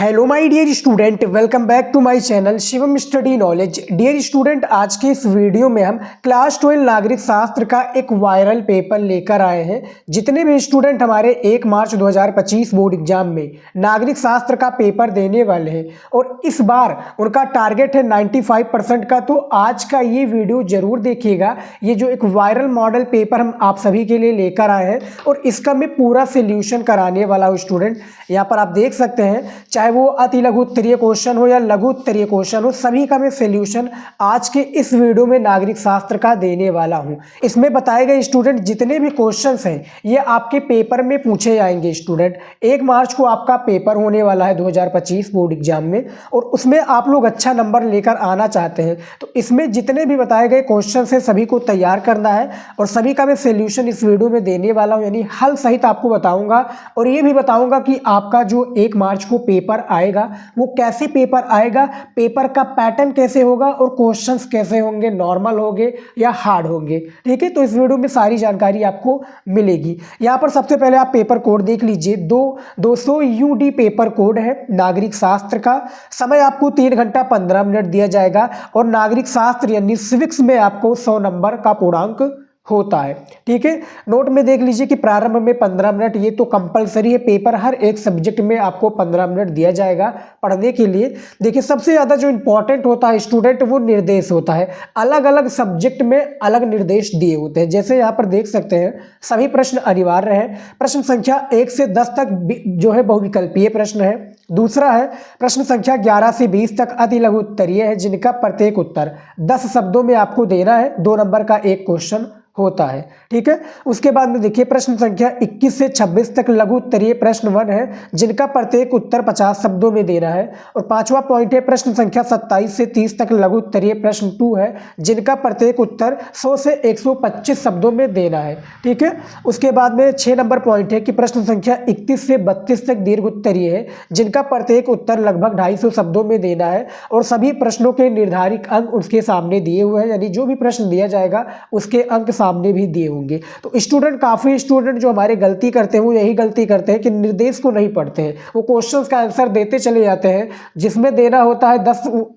Hello my dear student, welcome back to my channel Shivam study knowledge. Dear student, आज के इस video में हम क्लास 12 नागरिक शास्त्र का एक वायरल पेपर लेकर आए हैं। जितने भी स्टूडेंट हमारे 1 मार्च 2025 बोर्ड एग्जाम में नागरिक शास्त्र का पेपर देने वाले हैं और इस बार उनका टारगेट है 95% का, तो आज का ये वीडियो जरूर देखिएगा। ये जो एक वायरल मॉडल पेपर हम आप सभी के लिए लेकर आए हैं और इसका मैं पूरा सोल्यूशन कराने वाला हूँ। स्टूडेंट, यहाँ पर आप देख सकते हैं, चाहे वो अति लघु उत्तरीय क्वेश्चन हो या लघु उत्तरीय क्वेश्चन हो, सभी का मैं सोल्यूशन आज के इस वीडियो में नागरिक शास्त्र का देने वाला हूं। इसमें बताए गए स्टूडेंट जितने भी क्वेश्चंस हैं ये आपके पेपर में पूछे जाएंगे। स्टूडेंट, 1 मार्च को आपका पेपर होने वाला है 2025 बोर्ड एग्जाम में, और उसमें आप लोग अच्छा नंबर लेकर आना चाहते हैं तो इसमें जितने भी बताए गए क्वेश्चन हैं सभी को तैयार करना है और सभी का मैं सोल्यूशन इस वीडियो में देने वाला हूँ, यानी हल सहित आपको बताऊंगा। और ये भी बताऊंगा कि आपका जो 1 मार्च को पेपर आएगा वो कैसे पेपर आएगा, पेपर का पैटर्न कैसे होगा और क्वेश्चंस कैसे होंगे, नॉर्मल होंगे या हार्ड होंगे। ठीक है, तो इस वीडियो में सारी जानकारी आपको मिलेगी। यहाँ पर सबसे पहले आप पेपर कोड देख लीजिए। 200 यूडी पेपर कोड है नागरिक शास्त्र का। समय आपको 3 घंटा 15 मिनट दिया जाएगा और नागरिक शास्त्र यानी सिविक्स में आपको 100 नंबर का पूर्णांक होता है। ठीक है, नोट में देख लीजिए कि प्रारंभ में 15 मिनट, ये तो कंपलसरी है। पेपर हर एक सब्जेक्ट में आपको 15 मिनट दिया जाएगा पढ़ने के लिए। देखिए, सबसे ज़्यादा जो इंपॉर्टेंट होता है स्टूडेंट वो निर्देश होता है। अलग अलग सब्जेक्ट में अलग निर्देश दिए होते हैं। जैसे यहाँ पर देख सकते हैं, सभी प्रश्न अनिवार्य है। प्रश्न संख्या 1 से 10 तक जो है बहुविकल्पीय प्रश्न है। दूसरा है प्रश्न संख्या 11 से 20 तक अति लघु उत्तरीय है, जिनका प्रत्येक उत्तर 10 शब्दों में आपको देना है। 2 नंबर का एक क्वेश्चन होता है। ठीक है, उसके बाद में देखिए प्रश्न संख्या 21 से 26 तक लघु उत्तरीय प्रश्न 1 है, जिनका प्रत्येक उत्तर 50 शब्दों में देना है। और 5वां पॉइंट है प्रश्न संख्या 27 से 30 तक लघु उत्तरीय प्रश्न 2 है, जिनका प्रत्येक उत्तर 100 से 125 शब्दों में देना है। ठीक है, उसके बाद में 6 नंबर पॉइंट है कि प्रश्न संख्या 31 से 32 तक दीर्घ उत्तरीय है, जिनका प्रत्येक उत्तर लगभग 250 शब्दों में देना है और सभी प्रश्नों के निर्धारित अंक उसके सामने दिए हुए हैं, यानी जो भी प्रश्न दिया जाएगा उसके अंक सामने भी दिए होंगे। तो स्टूडेंट, काफी स्टूडेंट जो हमारे गलती करते हैं वो यही गलती करते हैं कि निर्देश को नहीं पढ़ते हैं, वो क्वेश्चंस का आंसर देते चले जाते हैं। जिसमें देना होता है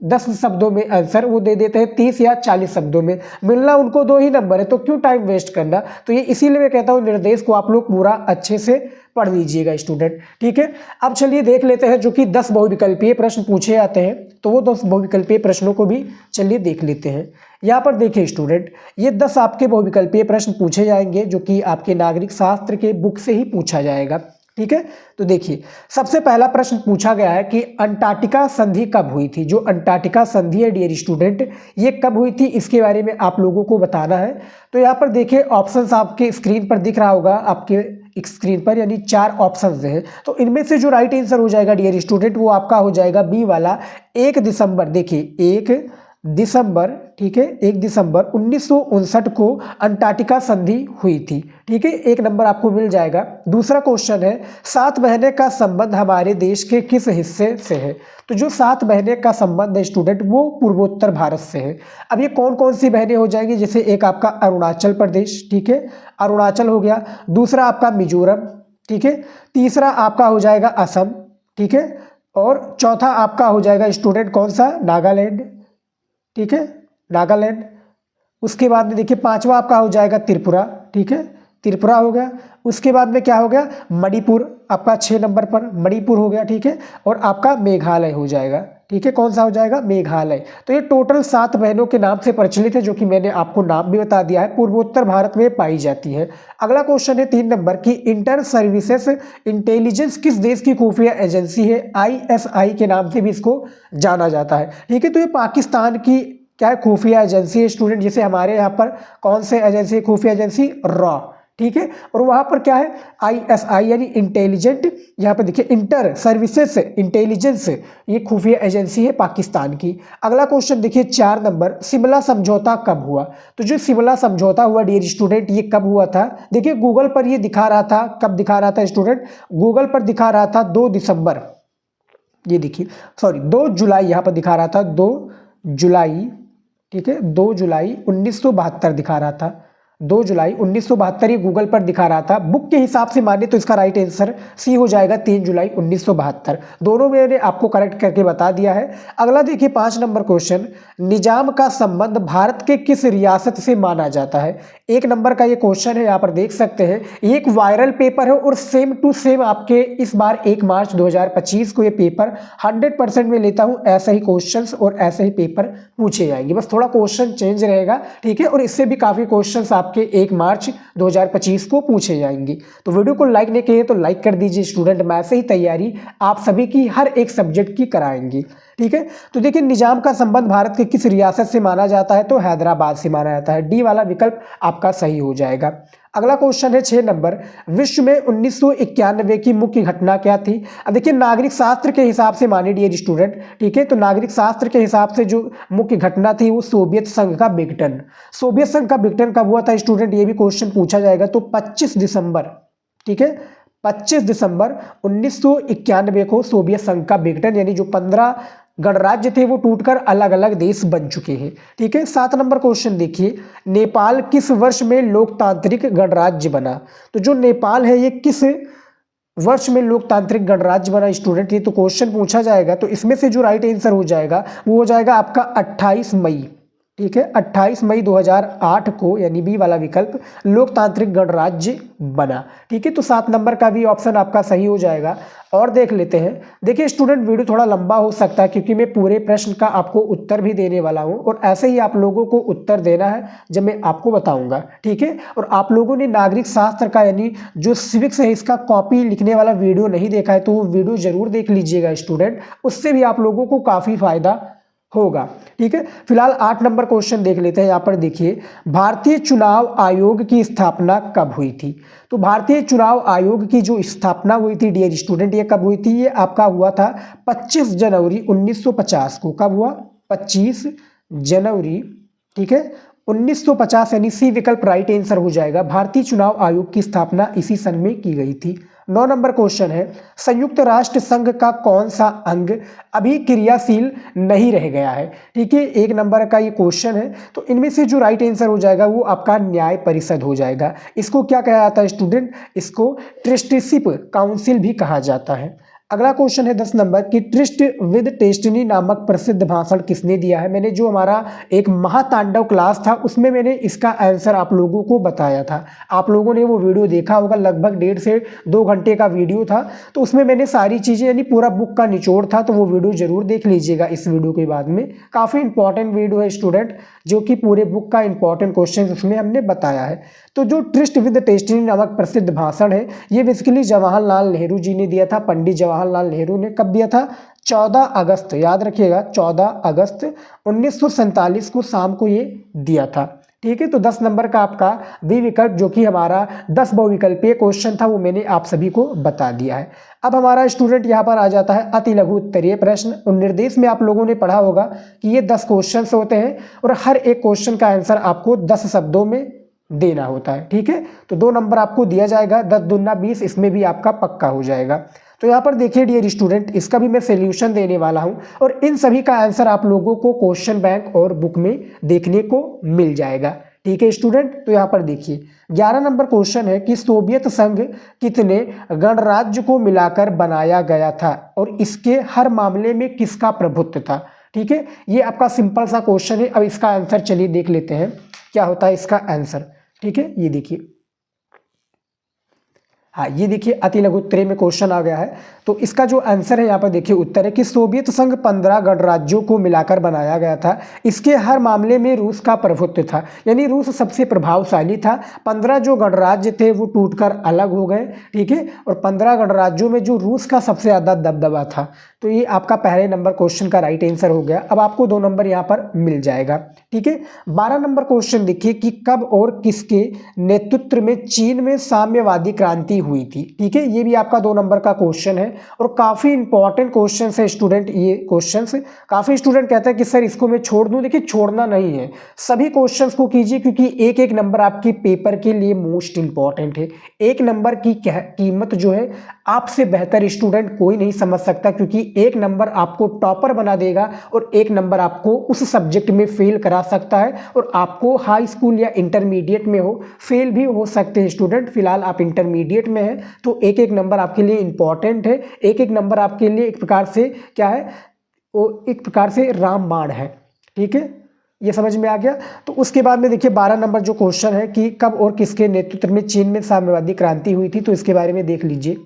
10 शब्दों में आंसर, वो दे देते हैं 30 या 40 शब्दों में। मिलना उनको 2 ही नंबर है, तो क्यों टाइम वेस्ट करना। तो ये इसीलिए मैं कहता हूँ निर्देश को आप लोग पूरा अच्छे से पढ़ लीजिएगा स्टूडेंट। ठीक है, अब चलिए देख लेते हैं जो कि 10 बहुविकल्पीय प्रश्न पूछे जाते हैं, तो वो 10 बहुविकल्पीय प्रश्नों को भी चलिए देख लेते हैं। यहाँ पर देखिए स्टूडेंट, ये 10 आपके बहुविकल्पीय प्रश्न पूछे जाएंगे जो कि आपके नागरिक शास्त्र के बुक से ही पूछा जाएगा। ठीक है, तो देखिए सबसे पहला प्रश्न पूछा गया है कि अंटार्कटिका संधि कब हुई थी। जो अंटार्कटिका संधि है डियर स्टूडेंट, ये कब हुई थी इसके बारे में आप लोगों को बताना है। तो यहाँ पर देखिए ऑप्शंस आपके स्क्रीन पर दिख रहा होगा, आपके स्क्रीन पर, यानी 4 ऑप्शंस हैं। तो इनमें से जो राइट आंसर हो जाएगा डियर स्टूडेंट वो आपका हो जाएगा बी वाला, 1 दिसंबर। देखिए 1 दिसंबर, ठीक है, 1 दिसंबर 1959 को अंटार्कटिका संधि हुई थी। ठीक है, 1 नंबर आपको मिल जाएगा। दूसरा क्वेश्चन है 7 महीने का संबंध हमारे देश के किस हिस्से से है। तो जो 7 महीने का संबंध है स्टूडेंट वो पूर्वोत्तर भारत से है। अब ये कौन कौन सी महीने हो जाएंगी, जैसे एक आपका अरुणाचल प्रदेश, ठीक है, अरुणाचल हो गया। दूसरा आपका मिजोरम, ठीक है। तीसरा आपका हो जाएगा असम, ठीक है। और चौथा आपका हो जाएगा स्टूडेंट कौन सा, नागालैंड, ठीक है, नागालैंड। उसके बाद में देखिए 5वां आपका हो जाएगा त्रिपुरा, ठीक है, त्रिपुरा हो गया। उसके बाद में क्या हो गया, मणिपुर, आपका 6 नंबर पर मणिपुर हो गया, ठीक है। और आपका मेघालय हो जाएगा, ठीक है, कौन सा हो जाएगा, मेघालय। तो ये टोटल 7 बहनों के नाम से प्रचलित है, जो कि मैंने आपको नाम भी बता दिया है, पूर्वोत्तर भारत में पाई जाती है। अगला क्वेश्चन है 3 नंबर की, इंटर सर्विसेज इंटेलिजेंस किस देश की खुफिया एजेंसी है। ISI के नाम से भी इसको जाना जाता है। ठीक है, तो ये पाकिस्तान की क्या है, खुफिया एजेंसी है स्टूडेंट। जैसे हमारे यहाँ पर कौन से एजेंसी, खुफिया एजेंसी रॉ, ठीक है। और वहाँ पर क्या है, ISI यानी इंटेलिजेंट, यहाँ पर देखिए इंटर सर्विसेज इंटेलिजेंस, ये खुफिया एजेंसी है पाकिस्तान की। अगला क्वेश्चन देखिए 4 नंबर, शिमला समझौता कब हुआ। तो जो शिमला समझौता हुआ डियर स्टूडेंट, ये कब हुआ था। देखिए गूगल पर ये दिखा रहा था, कब दिखा रहा था स्टूडेंट, गूगल पर दिखा रहा था 2 दिसंबर, ये देखिए सॉरी 2 जुलाई, यहाँ पर दिखा रहा था 2 जुलाई, ठीक है, 2 जुलाई 1972 दिखा रहा था। 2 जुलाई 1972 ये गूगल पर दिखा रहा था। बुक के हिसाब से माने तो इसका राइट आंसर सी हो जाएगा 3 जुलाई 1972। दोनों मैंने आपको करेक्ट करके बता दिया है। अगला देखिए 5 नंबर क्वेश्चन, निजाम का संबंध भारत के किस रियासत से माना जाता है? 1 नंबर का ये क्वेश्चन है, यहाँ पर देख सकते हैं। ये एक वायरल पेपर है और सेम टू सेम आपके इस बार 1 मार्च 2025 को ये पेपर 100% में लेता हूँ। ऐसे ही क्वेश्चंस और ऐसे ही पेपर पूछे जाएंगे, बस थोड़ा क्वेश्चन चेंज रहेगा, ठीक है। और इससे भी काफ़ी क्वेश्चंस आपके 1 मार्च 2025 को पूछे जाएंगे। तो वीडियो को लाइक नहीं किए तो लाइक कर दीजिए स्टूडेंट, मैं ऐसे ही तैयारी आप सभी की हर एक सब्जेक्ट की कराएंगे, ठीक है। तो देखिए निजाम का संबंध भारत के किस रियासत से माना जाता है? तो हैदराबाद से माना जाता है। डी वाला विकल्प आपका सही हो जाएगा। अगला क्वेश्चन है 6 नंबर, विश्व में 1991 की मुख्य घटना क्या थी? अब देखिए नागरिक शास्त्र के हिसाब से माने डियर स्टूडेंट, ठीक है। तो नागरिक शास्त्र के हिसाब से जो मुख्य घटना थी वो सोवियत संघ का विघटन। सोवियत संघ का विघटन कब हुआ था स्टूडेंट? ये भी क्वेश्चन पूछा जाएगा। तो 25 दिसंबर, ठीक है, 25 दिसंबर 1991 को सोवियत संघ का विघटन, यानी जो 15 गणराज्य थे वो टूटकर अलग अलग देश बन चुके हैं, ठीक है। 7 नंबर क्वेश्चन देखिए, नेपाल किस वर्ष में लोकतांत्रिक गणराज्य बना? तो जो नेपाल है ये किस वर्ष में लोकतांत्रिक गणराज्य बना स्टूडेंट? ये तो क्वेश्चन पूछा जाएगा। तो इसमें से जो राइट आंसर हो जाएगा वो हो जाएगा आपका 28 मई, ठीक है, 28 मई 2008 को, यानी बी वाला विकल्प लोकतांत्रिक गणराज्य बना, ठीक है। तो 7 नंबर का भी ऑप्शन आपका सही हो जाएगा। और देख लेते हैं। देखिए स्टूडेंट वीडियो थोड़ा लंबा हो सकता है क्योंकि मैं पूरे प्रश्न का आपको उत्तर भी देने वाला हूं और ऐसे ही आप लोगों को उत्तर देना है जब मैं आपको बताऊंगा, ठीक है। और आप लोगों ने नागरिक शास्त्र का यानी जो सिविक्स है इसका कॉपी लिखने वाला वीडियो नहीं देखा है तो वो वीडियो जरूर देख लीजिएगा स्टूडेंट, उससे भी आप लोगों को काफ़ी फायदा होगा, ठीक है। फिलहाल 8 नंबर क्वेश्चन देख लेते हैं। यहाँ पर देखिए, भारतीय चुनाव आयोग की स्थापना कब हुई थी? तो भारतीय चुनाव आयोग की जो स्थापना हुई थी डियर स्टूडेंट, ये कब हुई थी? ये आपका हुआ था 25 जनवरी 1950 को। कब हुआ? 25 जनवरी, ठीक है, 1950, यानी सी विकल्प राइट आंसर हो जाएगा। भारतीय चुनाव आयोग की स्थापना इसी सन में की गई थी। 9 नंबर क्वेश्चन है, संयुक्त राष्ट्र संघ का कौन सा अंग अभी क्रियाशील नहीं रह गया है? ठीक है, 1 नंबर का ये क्वेश्चन है। तो इनमें से जो राइट आंसर हो जाएगा वो आपका न्याय परिषद हो जाएगा। इसको क्या कहा जाता है स्टूडेंट? इसको ट्रस्टीशिप काउंसिल भी कहा जाता है। अगला क्वेश्चन है 10 नंबर कि ट्रिस्ट विद टेस्टनी नामक प्रसिद्ध भाषण किसने दिया है? मैंने जो हमारा एक महातांडव क्लास था उसमें मैंने इसका आंसर आप लोगों को बताया था। आप लोगों ने वो वीडियो देखा होगा, लगभग 1.5 से 2 घंटे का वीडियो था। तो उसमें मैंने सारी चीज़ें यानी पूरा बुक का निचोड़ था, तो वो वीडियो जरूर देख लीजिएगा इस वीडियो के बाद में। काफ़ी इंपॉर्टेंट वीडियो है स्टूडेंट, जो कि पूरे बुक का इंपॉर्टेंट क्वेश्चन उसमें हमने बताया है। तो जो ट्रिस्ट विद टेस्टनी नामक प्रसिद्ध भाषण है ये बेसिकली जवाहरलाल नेहरू जी ने दिया था। पंडित जवाहरलाल नेहरू ने कब दिया था? 14 अगस्त, याद रखिएगा 14 अगस्त 1947 को शाम को ये दिया था। ठीक है, तो 10 नंबर का आपका बी विकल्प जो कि हमारा 10 बहुविकल्पीय क्वेश्चन था वो मैंने आप सभी को बता दिया है। अब हमारा स्टूडेंट यहाँ पर आ जाता है अति लघु उत्तरीय प्रश्न। और निर्देश में आप लोगों ने पढ़ा होगा कि ये 10 क्वेश्चन होते हैं और हर एक क्वेश्चन का आंसर आपको 10 शब्दों में देना होता है। ठीक है, तो 2 नंबर आपको दिया जाएगा, 10 दूना 20, इसमें भी आपका पक्का हो जाएगा। तो यहाँ पर देखिए डियर स्टूडेंट, इसका भी मैं सॉल्यूशन देने वाला हूँ और इन सभी का आंसर आप लोगों को क्वेश्चन बैंक और बुक में देखने को मिल जाएगा। ठीक है स्टूडेंट, तो यहाँ पर देखिए 11 नंबर क्वेश्चन है कि सोवियत संघ कितने गणराज्य को मिलाकर बनाया गया था और इसके हर मामले में किसका प्रभुत्व था? ठीक है, ये आपका सिंपल सा क्वेश्चन है। अब इसका आंसर चलिए देख लेते हैं क्या होता है इसका आंसर। ठीक है, ये देखिए, हाँ ये देखिए अति लघु उत्तरीय में क्वेश्चन आ गया है। तो इसका जो आंसर है यहाँ पर देखिए उत्तर है कि सोवियत संघ 15 गणराज्यों को मिलाकर बनाया गया था। इसके हर मामले में रूस का प्रभुत्व था, यानी रूस सबसे प्रभावशाली था। 15 जो गणराज्य थे वो टूटकर अलग हो गए। ठीक है, और 15 गणराज्यों में जो रूस का सबसे ज़्यादा दबदबा था। तो ये आपका पहले नंबर क्वेश्चन का राइट आंसर हो गया। अब आपको 2 नंबर यहाँ पर मिल जाएगा। ठीक है, 12 नंबर क्वेश्चन देखिए कि कब और किसके नेतृत्व में चीन में साम्यवादी क्रांति हुई थी? ठीक है, ये भी आपका 2 नंबर का क्वेश्चन है और काफी इंपॉर्टेंट क्वेश्चन है स्टूडेंट। ये क्वेश्चन काफी स्टूडेंट कहते हैं कि सर इसको मैं छोड़ दूं। देखिए छोड़ना नहीं है, सभी क्वेश्चंस को कीजिए क्योंकि एक एक नंबर आपके पेपर के लिए मोस्ट इंपॉर्टेंट है। एक नंबर की कीमत जो है आपसे बेहतर स्टूडेंट कोई नहीं समझ सकता, क्योंकि एक नंबर आपको टॉपर बना देगा और एक नंबर आपको उस सब्जेक्ट में फेल करा सकता है, और आपको हाई स्कूल या इंटरमीडिएट में हो फेल भी हो सकते हैं स्टूडेंट। फिलहाल आप इंटरमीडिएट में हैं तो एक एक नंबर आपके लिए इंपॉर्टेंट है, एक एक नंबर आपके लिए एक प्रकार से क्या है, वो एक प्रकार से रामबाण है। ठीक है, ये समझ में आ गया। तो उसके बाद में देखिए 12 नंबर जो क्वेश्चन है कि कब और किसके नेतृत्व में चीन में साम्यवादी क्रांति हुई थी, तो इसके बारे में देख लीजिए।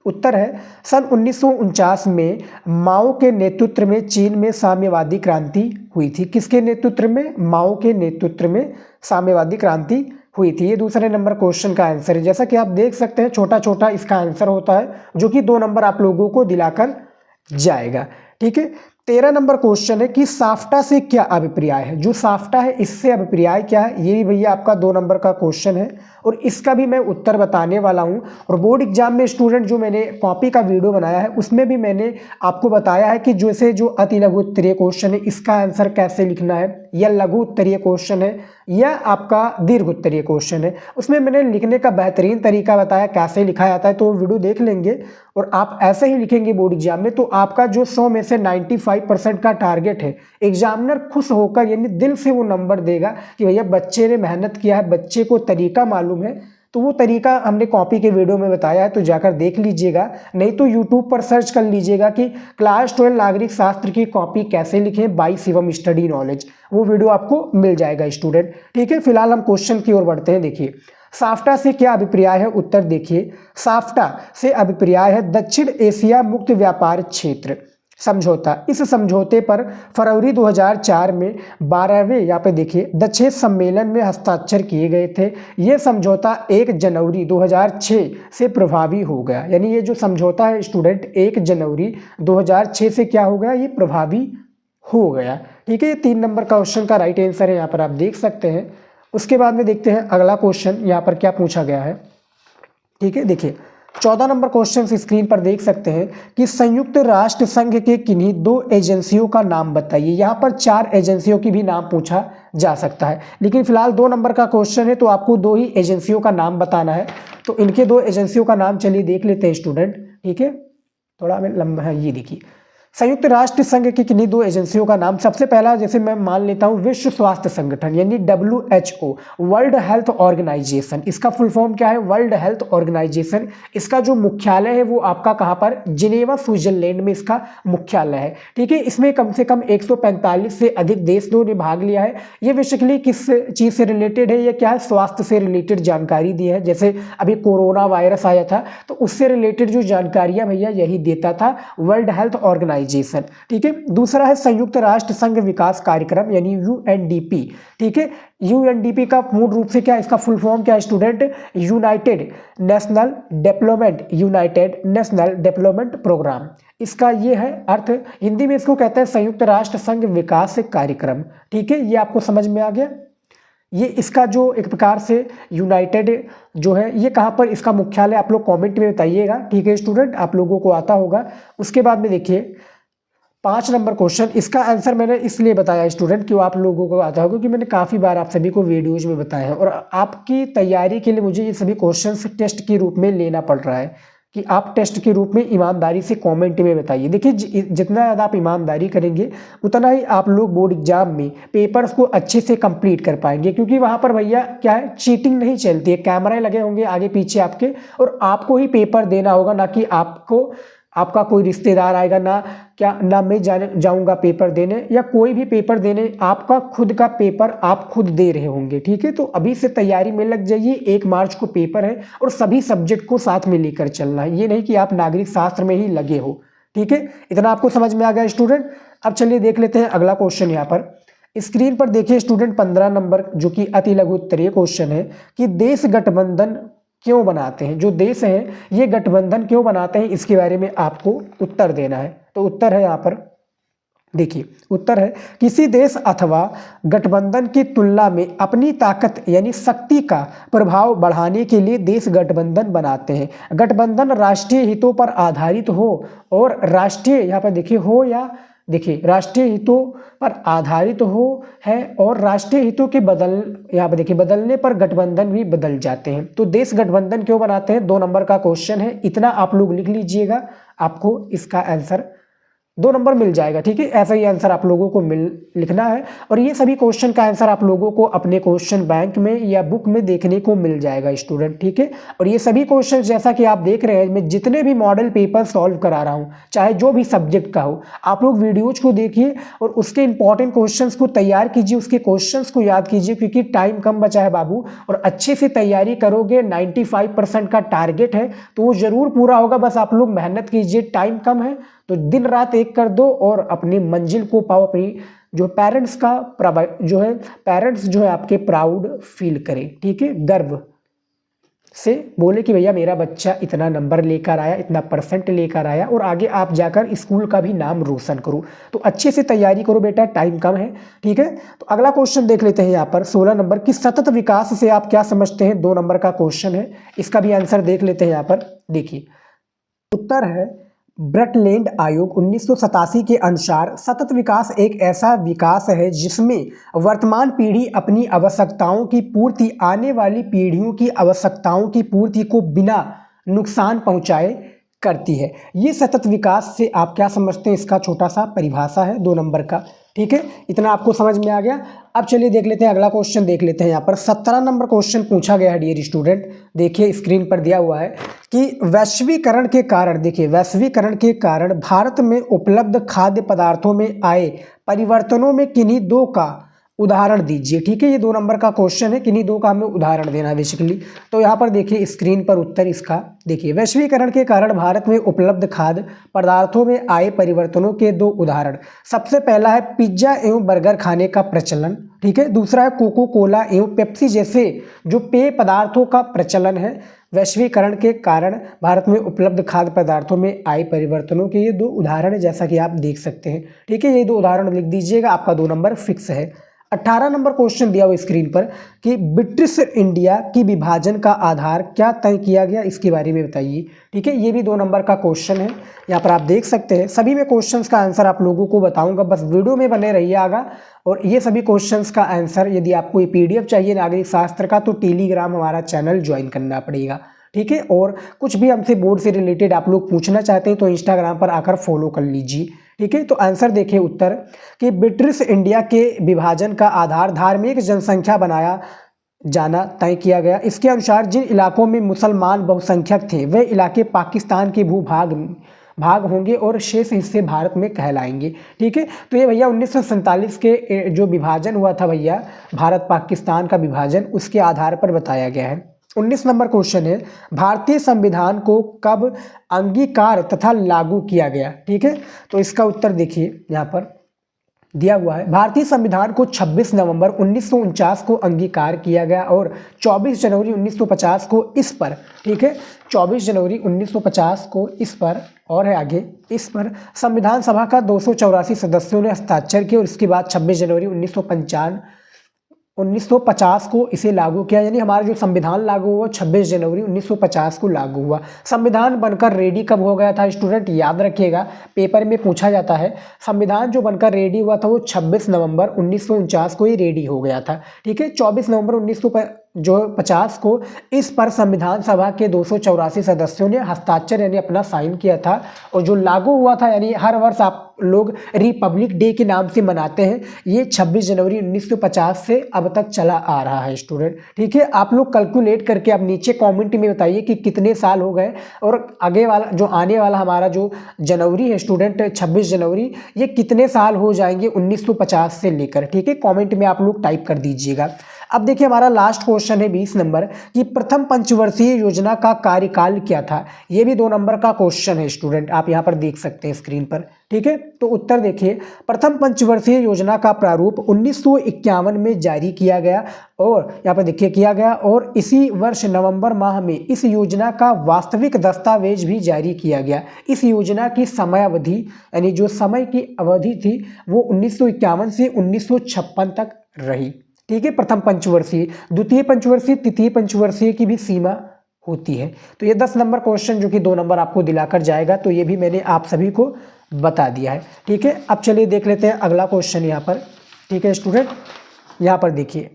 उत्तर है सन 1949 में माओ के नेतृत्व में चीन में साम्यवादी क्रांति हुई थी। किसके नेतृत्व में? माओ के नेतृत्व में साम्यवादी क्रांति हुई थी। ये दूसरे नंबर क्वेश्चन का आंसर है। जैसा कि आप देख सकते हैं छोटा छोटा इसका आंसर होता है, जो कि 2 नंबर आप लोगों को दिलाकर जाएगा। ठीक है, 13 नंबर क्वेश्चन है कि साफ्टा से क्या अभिप्राय है। जो साफ्टा है इससे अभिप्राय क्या है, ये भी भैया आपका 2 नंबर का क्वेश्चन है और इसका भी मैं उत्तर बताने वाला हूं। और बोर्ड एग्जाम में स्टूडेंट जो मैंने कॉपी का वीडियो बनाया है उसमें भी मैंने आपको बताया है कि जैसे जो अति लघु उत्तरीय क्वेश्चन है इसका आंसर कैसे लिखना है, या लघु उत्तरीय क्वेश्चन है या आपका दीर्घ उत्तरीय क्वेश्चन है, उसमें मैंने लिखने का बेहतरीन तरीका बताया कैसे लिखा जाता है। तो वो वीडियो देख लेंगे और आप ऐसे ही लिखेंगे बोर्ड एग्जाम में, तो आपका जो 100 में से 95% का टारगेट है, एग्जामिनर खुश होकर यानी दिल से वो नंबर देगा कि भैया बच्चे ने मेहनत किया है, बच्चे को तरीका मालूम है। तो वो तरीका हमने कॉपी के वीडियो में बताया है, तो जाकर देख लीजिएगा, नहीं तो यूट्यूब पर सर्च कर लीजिएगा कि क्लास 12 नागरिक शास्त्र की कॉपी कैसे लिखें बाय शिवम स्टडी नॉलेज, वो वीडियो आपको मिल जाएगा स्टूडेंट। ठीक है, फिलहाल हम क्वेश्चन की ओर बढ़ते हैं। देखिए साफ्टा से क्या अभिप्राय है, उत्तर देखिए साफ्टा से अभिप्राय है दक्षिण एशिया मुक्त व्यापार क्षेत्र समझौता। इस समझौते पर फरवरी 2004 में 12वें यहाँ पे देखिए दक्षिण सम्मेलन में हस्ताक्षर किए गए थे। ये समझौता 1 जनवरी 2006 से प्रभावी हो गया। यानी ये जो समझौता है स्टूडेंट 1 जनवरी 2006 से क्या हो गया, ये प्रभावी हो गया। ठीक है, ये 3 नंबर का क्वेश्चन का राइट आंसर है, यहाँ पर आप देख सकते हैं। उसके बाद में देखते हैं अगला क्वेश्चन यहाँ पर क्या पूछा गया है। ठीक है, देखिए 14 नंबर क्वेश्चन स्क्रीन पर देख सकते हैं कि संयुक्त राष्ट्र संघ के किन्हीं 2 एजेंसियों का नाम बताइए। यहाँ पर 4 एजेंसियों की भी नाम पूछा जा सकता है, लेकिन फिलहाल 2 नंबर का क्वेश्चन है तो आपको 2 ही एजेंसियों का नाम बताना है। तो इनके 2 एजेंसियों का नाम चलिए देख लेते हैं स्टूडेंट। ठीक है, थोड़ा हमें लंबा है, ये देखिए संयुक्त राष्ट्र संघ की किन्हीं 2 एजेंसियों का नाम। सबसे पहला जैसे मैं मान लेता हूं विश्व स्वास्थ्य संगठन यानी WHO, वर्ल्ड हेल्थ ऑर्गेनाइजेशन। इसका फुल फॉर्म क्या है, वर्ल्ड हेल्थ ऑर्गेनाइजेशन। इसका जो मुख्यालय है वो आपका कहां पर, जिनेवा स्विट्जरलैंड में इसका मुख्यालय है। ठीक है, इसमें कम से कम 145 से अधिक देशों ने भाग लिया है। ये बेसिकली किस चीज़ से रिलेटेड है, ये क्या है, स्वास्थ्य से रिलेटेड जानकारी दी है। जैसे अभी कोरोना वायरस आया था तो उससे रिलेटेड जो जानकारियां भैया यही देता था वर्ल्ड हेल्थ ऑर्गेनाइजेशन। ठीक है, दूसरा है संयुक्त राष्ट्र संघ विकास कार्यक्रम यानी UNDP। ठीक है, UNDP का पूर्ण रूप से क्या, इसका फुल फॉर्म क्या है student, United National Development Programme. इसका ये है अर्थ, हिंदी में इसको कहते हैं संयुक्त राष्ट्र संघ विकास कार्यक्रम। ठीक है, ये आपको समझ में आ गया। ये इसका जो एक प्रकार से यूनाइटेड जो है ये कहाँ पर इसका मुख्यालय, आप लोग कमेंट में बताइएगा। ठीक है स्टूडेंट, आप लोगों को आता होगा। उसके बाद में देखिए 5 नंबर क्वेश्चन, इसका आंसर मैंने इसलिए बताया स्टूडेंट कि वो आप लोगों को आता होगा कि मैंने काफ़ी बार आप सभी को वीडियोज में बताया है, और आपकी तैयारी के लिए मुझे ये सभी क्वेश्चन टेस्ट के रूप में लेना पड़ रहा है कि आप टेस्ट के रूप में ईमानदारी से कमेंट में बताइए। देखिए जितना ज़्यादा आप ईमानदारी करेंगे उतना ही आप लोग बोर्ड एग्जाम में पेपर्स को अच्छे से कंप्लीट कर पाएंगे, क्योंकि वहाँ पर भैया क्या है, चीटिंग नहीं चलती है। कैमरे लगे होंगे आगे पीछे आपके और आपको ही पेपर देना होगा, ना कि आपका कोई रिश्तेदार आएगा, ना मैं जाऊंगा पेपर देने या कोई भी पेपर देने, आपका खुद का पेपर आप खुद दे रहे होंगे। ठीक है, तो अभी से तैयारी में लग जाइए। 1 मार्च को पेपर है और सभी सब्जेक्ट को साथ में लेकर चलना है, ये नहीं कि आप नागरिक शास्त्र में ही लगे हो। ठीक है, इतना आपको समझ में आ गया स्टूडेंट। अब चलिए देख लेते हैं अगला क्वेश्चन। यहाँ पर स्क्रीन पर देखिए स्टूडेंट 15 नंबर जो कि अति लघु उत्तरीय क्वेश्चन है कि देश गठबंधन क्यों बनाते हैं। जो देश हैं ये गठबंधन क्यों बनाते हैं, इसके बारे में आपको उत्तर देना है। तो उत्तर है यहाँ पर देखिए, उत्तर है किसी देश अथवा गठबंधन की तुलना में अपनी ताकत यानी शक्ति का प्रभाव बढ़ाने के लिए देश गठबंधन बनाते हैं। गठबंधन राष्ट्रीय हितों पर आधारित हो और राष्ट्रीय, यहाँ पर देखिए, हो या देखिए राष्ट्रीय हितों पर आधारित हो है और राष्ट्रीय हितों के यहाँ पर देखिए बदलने पर गठबंधन भी बदल जाते हैं। तो देश गठबंधन क्यों बनाते हैं, 2 नंबर का क्वेश्चन है, इतना आप लोग लिख लीजिएगा, आपको इसका आंसर 2 नंबर मिल जाएगा। ठीक है, ऐसा ही आंसर आप लोगों को लिखना है और ये सभी क्वेश्चन का आंसर आप लोगों को अपने क्वेश्चन बैंक में या बुक में देखने को मिल जाएगा स्टूडेंट। ठीक है, और ये सभी क्वेश्चन जैसा कि आप देख रहे हैं, मैं जितने भी मॉडल पेपर सॉल्व करा रहा हूँ, चाहे जो भी सब्जेक्ट का हो, आप लोग वीडियोज को देखिए और उसके इंपॉर्टेंट क्वेश्चन को तैयार कीजिए, उसके क्वेश्चन को याद कीजिए, क्योंकि टाइम कम बचा है बाबू, और अच्छे से तैयारी करोगे। 95% का टारगेट है तो वो जरूर पूरा होगा, बस आप लोग मेहनत कीजिए, टाइम कम है तो दिन रात एक कर दो और अपनी मंजिल को पाओ। अपनी जो पेरेंट्स जो है आपके प्राउड फील करें। ठीक है, गर्व से बोले कि भैया मेरा बच्चा इतना नंबर लेकर आया, इतना परसेंट लेकर आया, और आगे आप जाकर स्कूल का भी नाम रोशन करो। तो अच्छे से तैयारी करो बेटा, टाइम कम है। ठीक है, तो अगला क्वेश्चन देख लेते हैं यहाँ पर 16 नंबर की सतत विकास से आप क्या समझते हैं, 2 नंबर का क्वेश्चन है, इसका भी आंसर देख लेते हैं। यहाँ पर देखिए उत्तर है ब्रटलैंड आयोग 1987 के अनुसार सतत विकास एक ऐसा विकास है जिसमें वर्तमान पीढ़ी अपनी आवश्यकताओं की पूर्ति आने वाली पीढ़ियों की आवश्यकताओं की पूर्ति को बिना नुकसान पहुंचाए करती है। ये सतत विकास से आप क्या समझते हैं, इसका छोटा सा परिभाषा है 2 नंबर का। ठीक है, इतना आपको समझ में आ गया। अब चलिए देख लेते हैं अगला क्वेश्चन, देख लेते हैं। यहाँ पर 17 नंबर क्वेश्चन पूछा गया है डियर स्टूडेंट, देखिए स्क्रीन पर दिया हुआ है कि वैश्वीकरण के कारण, देखिए वैश्वीकरण के कारण भारत में उपलब्ध खाद्य पदार्थों में आए परिवर्तनों में किन्हीं 2 का उदाहरण दीजिए। ठीक है, ये 2 नंबर का क्वेश्चन है, किन्हीं 2 का हमें उदाहरण देना है बेसिकली। तो यहाँ पर देखिए स्क्रीन पर उत्तर इसका, देखिए वैश्वीकरण के कारण भारत में उपलब्ध खाद्य पदार्थों में आए परिवर्तनों के 2 उदाहरण। सबसे पहला है पिज्जा एवं बर्गर खाने का प्रचलन। ठीक है, दूसरा है कोको कोला एवं पेप्सी जैसे जो पेय पदार्थों का प्रचलन है। वैश्वीकरण के कारण भारत में उपलब्ध खाद्य पदार्थों में आए परिवर्तनों के ये 2 उदाहरण है, जैसा कि आप देख सकते हैं। ठीक है, ये 2 उदाहरण लिख दीजिएगा, आपका 2 नंबर फिक्स है। 18 नंबर क्वेश्चन दिया हुआ स्क्रीन पर कि ब्रिटिश इंडिया की विभाजन का आधार क्या तय किया गया, इसके बारे में बताइए। ठीक है, ये भी 2 नंबर का क्वेश्चन है, यहाँ पर आप देख सकते हैं। सभी में क्वेश्चंस का आंसर आप लोगों को बताऊंगा, बस वीडियो में बने रहिएगा। और ये सभी क्वेश्चंस का आंसर यदि आपको ये PDF चाहिए नागरिक शास्त्र का, तो टेलीग्राम हमारा चैनल ज्वाइन करना पड़ेगा। ठीक है, और कुछ भी हमसे बोर्ड से रिलेटेड आप लोग पूछना चाहते हैं तो इंस्टाग्राम पर आकर फॉलो कर लीजिए। ठीक है, तो आंसर देखिए उत्तर कि ब्रिटिश इंडिया के विभाजन का आधार धार्मिक जनसंख्या बनाया जाना तय किया गया। इसके अनुसार जिन इलाकों में मुसलमान बहुसंख्यक थे वे इलाके पाकिस्तान के भाग होंगे और शेष हिस्से भारत में कहलाएंगे। ठीक है, तो ये भैया 1947 के जो विभाजन हुआ था भैया, भारत पाकिस्तान का विभाजन, उसके आधार पर बताया गया है। 19 नंबर क्वेश्चन है भारतीय संविधान को कब अंगीकार तथा लागू किया गया। ठीक है, तो इसका उत्तर देखिए यहाँ पर दिया हुआ है। भारतीय संविधान को 26 नवंबर 1949 को अंगीकार किया गया और 24 जनवरी 1950 को इस पर, ठीक है, 24 जनवरी 1950 को इस पर, और है आगे, इस पर संविधान सभा का 284 सदस्यों ने हस्ताक्षर किए और इसके बाद 26 जनवरी 1950 को इसे लागू किया। यानी हमारा जो संविधान लागू हुआ 26 जनवरी 1950 को लागू हुआ। संविधान बनकर रेडी कब हो गया था स्टूडेंट, याद रखिएगा, पेपर में पूछा जाता है। संविधान जो बनकर रेडी हुआ था वो 26 नवंबर 1949 को ही रेडी हो गया था। ठीक है, 24 नवंबर 1950 को इस पर संविधान सभा के 284 सदस्यों ने हस्ताक्षर यानी अपना साइन किया था और जो लागू हुआ था, यानी हर वर्ष आप लोग रिपब्लिक डे के नाम से मनाते हैं, ये 26 जनवरी 1950 से अब तक चला आ रहा है स्टूडेंट। ठीक है, आप लोग कैलकुलेट करके आप नीचे कमेंट में बताइए कि कितने साल हो गए और आगे वाला जो आने वाला हमारा जो जनवरी है स्टूडेंट, 26 जनवरी, ये कितने साल हो जाएंगे 1950 से लेकर। ठीक है, कमेंट में आप लोग टाइप कर दीजिएगा। अब देखिए हमारा लास्ट क्वेश्चन है 20 नंबर कि प्रथम पंचवर्षीय योजना का कार्यकाल क्या था। ये भी 2 नंबर का क्वेश्चन है स्टूडेंट, आप यहाँ पर देख सकते हैं स्क्रीन पर। ठीक है, तो उत्तर देखिए, प्रथम पंचवर्षीय योजना का प्रारूप 1951 में जारी किया गया और यहाँ पर देखिए किया गया, और इसी वर्ष नवंबर माह में इस योजना का वास्तविक दस्तावेज भी जारी किया गया। इस योजना की समयावधि यानी जो समय की अवधि थी वो 1951 से 1956 तक रही। ठीक है, प्रथम पंचवर्षीय, द्वितीय पंचवर्षीय, तृतीय पंचवर्षीय की भी सीमा होती है। तो ये 10 नंबर क्वेश्चन जो कि 2 नंबर आपको दिलाकर जाएगा, तो ये भी मैंने आप सभी को बता दिया है। ठीक है, अब चलिए देख लेते हैं अगला क्वेश्चन यहाँ पर। ठीक है स्टूडेंट, यहाँ पर देखिए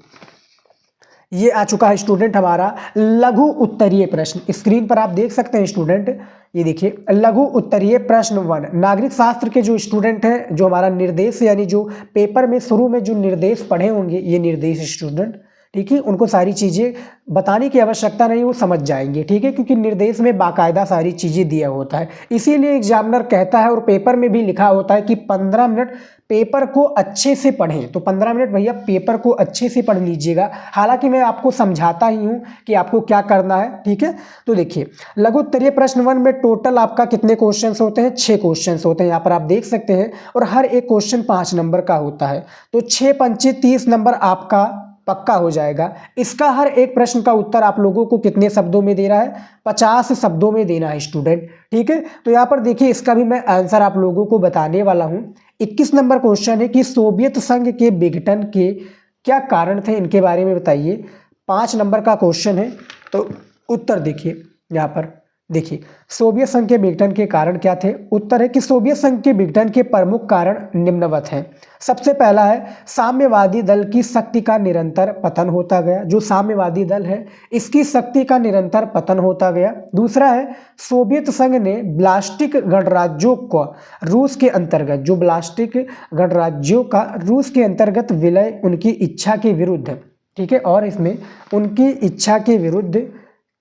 ये आ चुका है स्टूडेंट हमारा लघु उत्तरीय प्रश्न। स्क्रीन पर आप देख सकते हैं स्टूडेंट, ये देखिए लघु उत्तरीय प्रश्न 1। नागरिक शास्त्र के जो स्टूडेंट हैं, जो हमारा निर्देश यानी जो पेपर में शुरू में जो निर्देश पढ़े होंगे, ये निर्देश स्टूडेंट, ठीक है, उनको सारी चीज़ें बताने की आवश्यकता नहीं, वो समझ जाएंगे। ठीक है, क्योंकि निर्देश में बाकायदा सारी चीज़ें दिया होता है, इसीलिए एग्जामिनर कहता है और पेपर में भी लिखा होता है कि 15 मिनट पेपर को अच्छे से पढ़ें। तो 15 मिनट भैया पेपर को अच्छे से पढ़ लीजिएगा। हालांकि मैं आपको समझाता ही हूँ कि आपको क्या करना है। ठीक है, तो देखिए लघु उत्तरीय प्रश्न 1 में टोटल आपका कितने क्वेश्चंस होते हैं? 6 क्वेश्चंस होते हैं, यहाँ पर आप देख सकते हैं, और हर एक क्वेश्चन 5 नंबर का होता है। तो 6 पंचे 30 नंबर आपका पक्का हो जाएगा। इसका हर एक प्रश्न का उत्तर आप लोगों को कितने शब्दों में दे रहा है? 50 शब्दों में देना है स्टूडेंट। ठीक है, तो यहाँ पर देखिए इसका भी मैं आंसर आप लोगों को बताने वाला हूँ। 21 नंबर क्वेश्चन है कि सोवियत संघ के विघटन के क्या कारण थे, इनके बारे में बताइए। 5 नंबर का क्वेश्चन है, तो उत्तर देखिए यहाँ पर। देखिए सोवियत संघ के विघटन के कारण क्या थे? उत्तर है कि सोवियत संघ के विघटन के प्रमुख कारण निम्नवत हैं। सबसे पहला है साम्यवादी दल की शक्ति का निरंतर पतन होता गया। जो साम्यवादी दल है इसकी शक्ति का निरंतर पतन होता गया। दूसरा है सोवियत संघ ने ब्लास्टिक गणराज्यों को रूस के अंतर्गत, जो ब्लास्टिक गणराज्यों का रूस के अंतर्गत विलय उनकी इच्छा के विरुद्ध, ठीक है, और इसमें उनकी इच्छा के विरुद्ध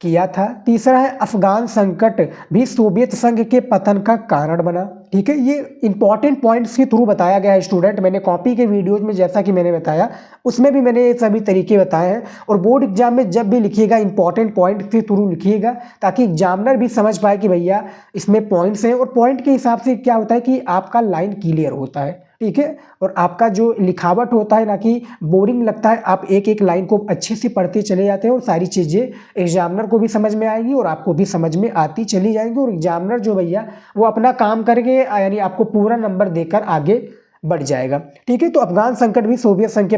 किया था। तीसरा है अफगान संकट भी सोवियत संघ के पतन का कारण बना। ठीक है, ये इंपॉर्टेंट पॉइंट्स के थ्रू बताया गया है स्टूडेंट। मैंने कॉपी के वीडियोज में जैसा कि मैंने बताया उसमें भी मैंने ये सभी तरीके बताए हैं, और बोर्ड एग्जाम में जब भी लिखिएगा इंपॉर्टेंट पॉइंट के थ्रू लिखिएगा, ताकि एग्जामिनर भी समझ पाए कि भैया इसमें पॉइंट्स हैं, और पॉइंट के हिसाब से क्या होता है कि आपका लाइन क्लियर होता है। ठीक है, और आपका जो लिखावट होता है ना कि बोरिंग लगता है, आप एक एक लाइन को अच्छे से पढ़ते चले जाते हैं, और सारी चीज़ें एग्जामिनर को भी समझ में आएंगी और आपको भी समझ में आती चली जाएंगी, और एग्जामिनर जो भैया वो अपना काम करके यानी आपको पूरा नंबर देकर आगे बढ़ जाएगा। ठीक है, तो अफगान संकट भी सोवियत संघ के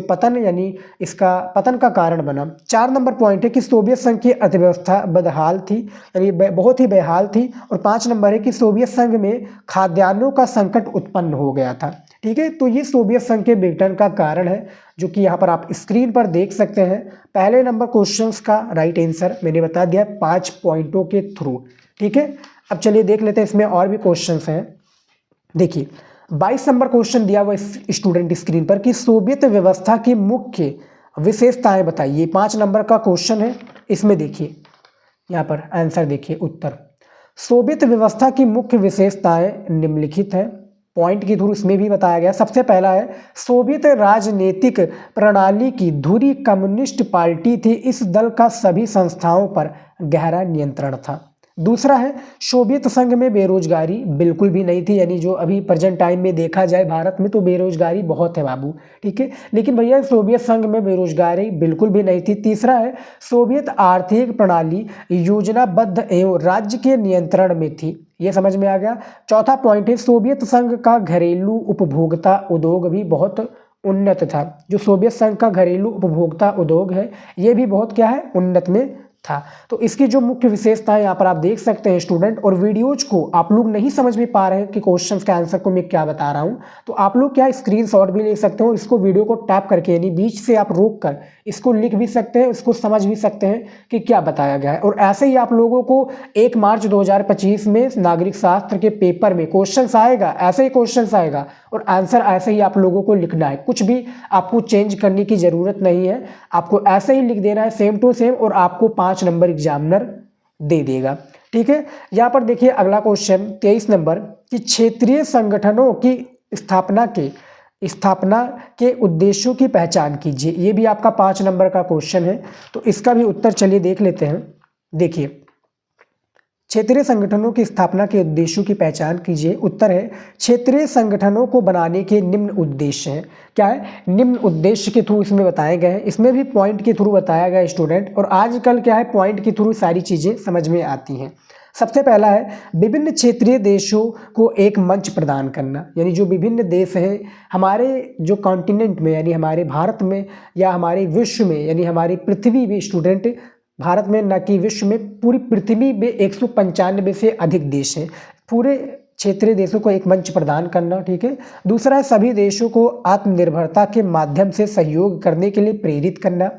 पतन यानी इसका पतन का कारण बना। 4 नंबर पॉइंट है कि सोवियत संघ की अर्थव्यवस्था बदहाल थी, यानी बहुत ही बेहाल थी। और 5 नंबर है कि सोवियत संघ में खाद्यान्नों का संकट उत्पन्न हो गया था। ठीक है, तो ये सोवियत संघ के विघटन का कारण है, जो कि यहाँ पर आप स्क्रीन पर देख सकते हैं। पहले नंबर क्वेश्चन का राइट आंसर मैंने बता दिया 5 पॉइंटों के थ्रू। ठीक है, अब चलिए देख लेते हैं इसमें और भी क्वेश्चन हैं। देखिए 22 नंबर क्वेश्चन दिया हुआ स्टूडेंट स्क्रीन पर कि सोवियत व्यवस्था की मुख्य विशेषताएं बताइए। 5 नंबर का क्वेश्चन है, इसमें देखिए यहाँ पर आंसर देखिए उत्तर। सोवियत व्यवस्था की मुख्य विशेषताएं निम्नलिखित हैं, पॉइंट के थ्रू इसमें भी बताया गया। सबसे पहला है सोवियत राजनीतिक प्रणाली की धुरी कम्युनिस्ट पार्टी थी, इस दल का सभी संस्थाओं पर गहरा नियंत्रण था। दूसरा है सोवियत संघ में बेरोजगारी बिल्कुल भी नहीं थी, यानी जो अभी प्रेजेंट टाइम में देखा जाए भारत में तो बेरोजगारी बहुत है बाबू। ठीक है, लेकिन भैया सोवियत संघ में बेरोजगारी बिल्कुल भी नहीं थी। तीसरा है सोवियत आर्थिक प्रणाली योजनाबद्ध एवं राज्य के नियंत्रण में थी, ये समझ में आ गया। चौथा पॉइंट है सोवियत संघ का घरेलू उपभोक्ता उद्योग भी बहुत उन्नत था। जो सोवियत संघ का घरेलू उपभोक्ता उद्योग है ये भी बहुत क्या है, उन्नत में था। तो इसकी जो मुख्य विशेषता है यहाँ पर आप देख सकते हैं स्टूडेंट। और वीडियोज को आप लोग नहीं समझ में पा रहे हैं कि क्वेश्चंस के आंसर को मैं क्या बता रहा हूँ, तो आप लोग क्या स्क्रीनशॉट भी ले सकते हो, इसको वीडियो को टैप करके यानी बीच से आप रोक कर इसको लिख भी सकते हैं, इसको समझ भी सकते हैं कि क्या बताया गया है। और ऐसे ही आप लोगों को 1 मार्च 2025 में नागरिक शास्त्र के पेपर में क्वेश्चन आएगा, ऐसे ही क्वेश्चन आएगा और आंसर ऐसे ही आप लोगों को लिखना है, कुछ भी आपको चेंज करने की ज़रूरत नहीं है, आपको ऐसे ही लिख देना है सेम टू सेम, और आपको 5 नंबर एग्जामिनर दे देगा। ठीक है, यहाँ पर देखिए अगला क्वेश्चन 23 नंबर कि क्षेत्रीय संगठनों की स्थापना के उद्देश्यों की पहचान कीजिए। ये भी आपका 5 नंबर का क्वेश्चन है, तो इसका भी उत्तर चलिए देख लेते हैं। देखिए क्षेत्रीय संगठनों की स्थापना के उद्देश्यों की पहचान कीजिए। उत्तर है क्षेत्रीय संगठनों को बनाने के निम्न उद्देश्य हैं। क्या है, निम्न उद्देश्य के थ्रू इसमें बताए गए हैं, इसमें भी पॉइंट के थ्रू बताया गया स्टूडेंट। और आजकल क्या है, पॉइंट के थ्रू सारी चीज़ें समझ में आती हैं। सबसे पहला है विभिन्न क्षेत्रीय देशों को एक मंच प्रदान करना, यानी जो विभिन्न देश हैं हमारे जो कॉन्टिनेंट में, यानी हमारे भारत में या हमारे विश्व में, यानी हमारी पृथ्वी में स्टूडेंट, भारत में न कि विश्व में, पूरी पृथ्वी में 195 से अधिक देश हैं। पूरे क्षेत्रीय देशों को एक मंच प्रदान करना, ठीक है। दूसरा है सभी देशों को आत्मनिर्भरता के माध्यम से सहयोग करने के लिए प्रेरित करना।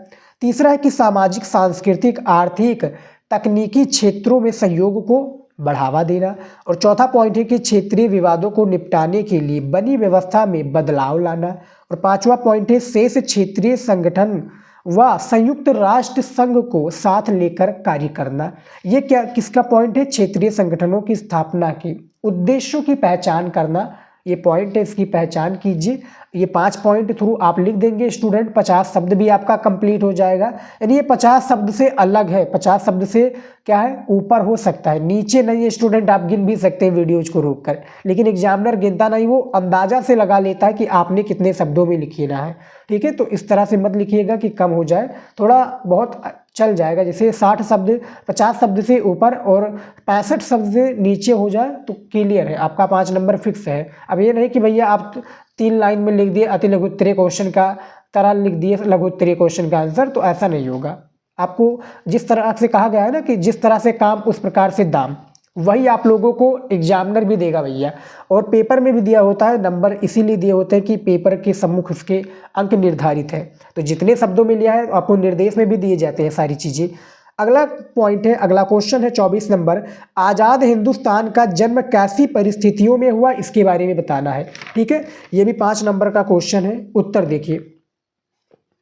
तीसरा है कि सामाजिक, सांस्कृतिक, आर्थिक, तकनीकी क्षेत्रों में सहयोग को बढ़ावा देना। और चौथा पॉइंट है कि क्षेत्रीय विवादों को निपटाने के लिए बनी व्यवस्था में बदलाव लाना। और पांचवा पॉइंट है शेष क्षेत्रीय संगठन व संयुक्त राष्ट्र संघ को साथ लेकर कार्य करना। ये क्या किसका पॉइंट है? क्षेत्रीय संगठनों की स्थापना के उद्देश्यों की पहचान करना, ये पॉइंट है, इसकी पहचान कीजिए। ये 5 पॉइंट थ्रू आप लिख देंगे स्टूडेंट, 50 शब्द भी आपका कंप्लीट हो जाएगा। यानी ये 50 शब्द से अलग है, 50 शब्द से क्या है ऊपर हो सकता है, नीचे नहीं है स्टूडेंट। आप गिन भी सकते हैं वीडियोज को रोक कर, लेकिन एग्जामिनर गिनता नहीं, वो अंदाजा से लगा लेता है कि आपने कितने शब्दों में लिखना है, ठीक है। तो इस तरह से मत लिखिएगा कि कम हो जाए, थोड़ा बहुत चल जाएगा। जैसे 60 शब्द 50 शब्द से ऊपर और 65 शब्द से नीचे हो जाए तो क्लियर है, आपका 5 नंबर फिक्स है। अब ये नहीं कि भैया आप 3 लाइन में लिख दिए अति लघु उत्तरीय क्वेश्चन का तरह लिख दिए लघु उत्तरीय क्वेश्चन का आंसर, तो ऐसा नहीं होगा। आपको जिस तरह से कहा गया है ना कि जिस तरह से काम उस प्रकार से दाम, वही आप लोगों को एग्जामिनर भी देगा भैया। और पेपर में भी दिया होता है नंबर, इसीलिए दिए होते हैं कि पेपर के सम्मुख उसके अंक निर्धारित है। तो जितने शब्दों में लिया है आपको निर्देश में भी दिए जाते हैं सारी चीज़ें। अगला पॉइंट है, अगला क्वेश्चन है 24 नंबर, आज़ाद हिंदुस्तान का जन्म कैसी परिस्थितियों में हुआ, इसके बारे में बताना है, ठीक है। ये भी 5 नंबर का क्वेश्चन है। उत्तर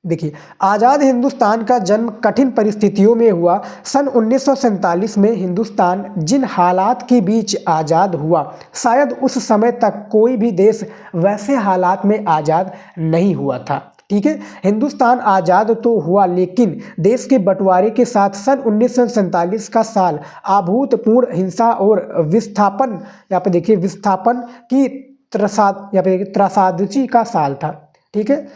देखिए, आज़ाद हिंदुस्तान का जन्म कठिन परिस्थितियों में हुआ। सन 1947 में हिंदुस्तान जिन हालात के बीच आज़ाद हुआ, शायद उस समय तक कोई भी देश वैसे हालात में आज़ाद नहीं हुआ था, ठीक है। हिंदुस्तान आज़ाद तो हुआ, लेकिन देश के बंटवारे के साथ सन 1947 का साल अभूतपूर्व हिंसा और विस्थापन, यहाँ पे देखिए विस्थापन की त्रासदी का साल था, ठीक है।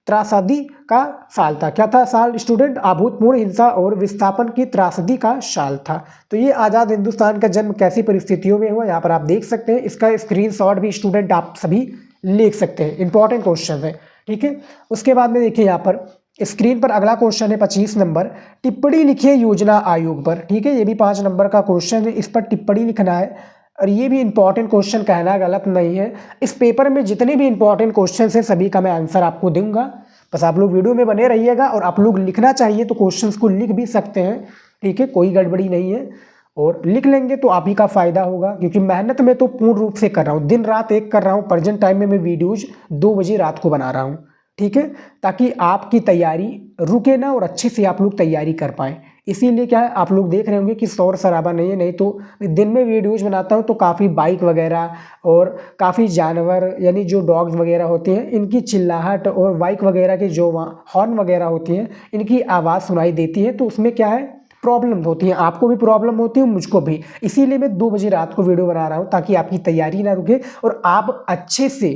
त्रासदी का साल था। क्या था साल स्टूडेंट? अभूतपूर्व हिंसा और विस्थापन की त्रासदी का साल था। तो ये आज़ाद हिंदुस्तान का जन्म कैसी परिस्थितियों में हुआ, यहाँ पर आप देख सकते हैं। इसका स्क्रीनशॉट भी स्टूडेंट आप सभी लिख सकते हैं, इंपॉर्टेंट क्वेश्चन है, ठीक है। उसके बाद में देखिए यहाँ पर स्क्रीन पर अगला क्वेश्चन है 25 नंबर, टिप्पणी लिखिए योजना आयोग पर, ठीक है। ये भी 5 नंबर का क्वेश्चन है, इस पर टिप्पणी लिखना है। और ये भी इंपॉर्टेंट क्वेश्चन, कहना गलत नहीं है। इस पेपर में जितने भी इंपॉर्टेंट क्वेश्चन हैं सभी का मैं आंसर आपको दूंगा, बस आप लोग वीडियो में बने रहिएगा। और आप लोग लिखना चाहिए तो क्वेश्चंस को लिख भी सकते हैं, ठीक है, कोई गड़बड़ी नहीं है। और लिख लेंगे तो आप ही का फ़ायदा होगा, क्योंकि मेहनत में तो पूर्ण रूप से कर रहा हूँ, दिन रात एक कर रहा हूँ। प्रेजेंट टाइम में मैं वीडियोज़ 2 बजे रात को बना रहा हूँ, ठीक है, ताकि आपकी तैयारी रुके ना और अच्छे से आप लोग तैयारी कर पाएँ। इसीलिए क्या है, आप लोग देख रहे होंगे कि शोर शराबा नहीं है। नहीं तो दिन में वीडियोज़ बनाता हूँ तो काफ़ी बाइक वगैरह और काफ़ी जानवर, यानी जो डॉग्स वगैरह होते हैं, इनकी चिल्लाहट और बाइक वगैरह के जो हॉर्न वगैरह होती हैं, इनकी आवाज़ सुनाई देती है। तो उसमें क्या है, प्रॉब्लम होती है, आपको भी प्रॉब्लम होती है, मुझको भी। इसीलिए मैं 2 बजे रात को वीडियो बना रहा हूँ, ताकि आपकी तैयारी ना रुके और आप अच्छे से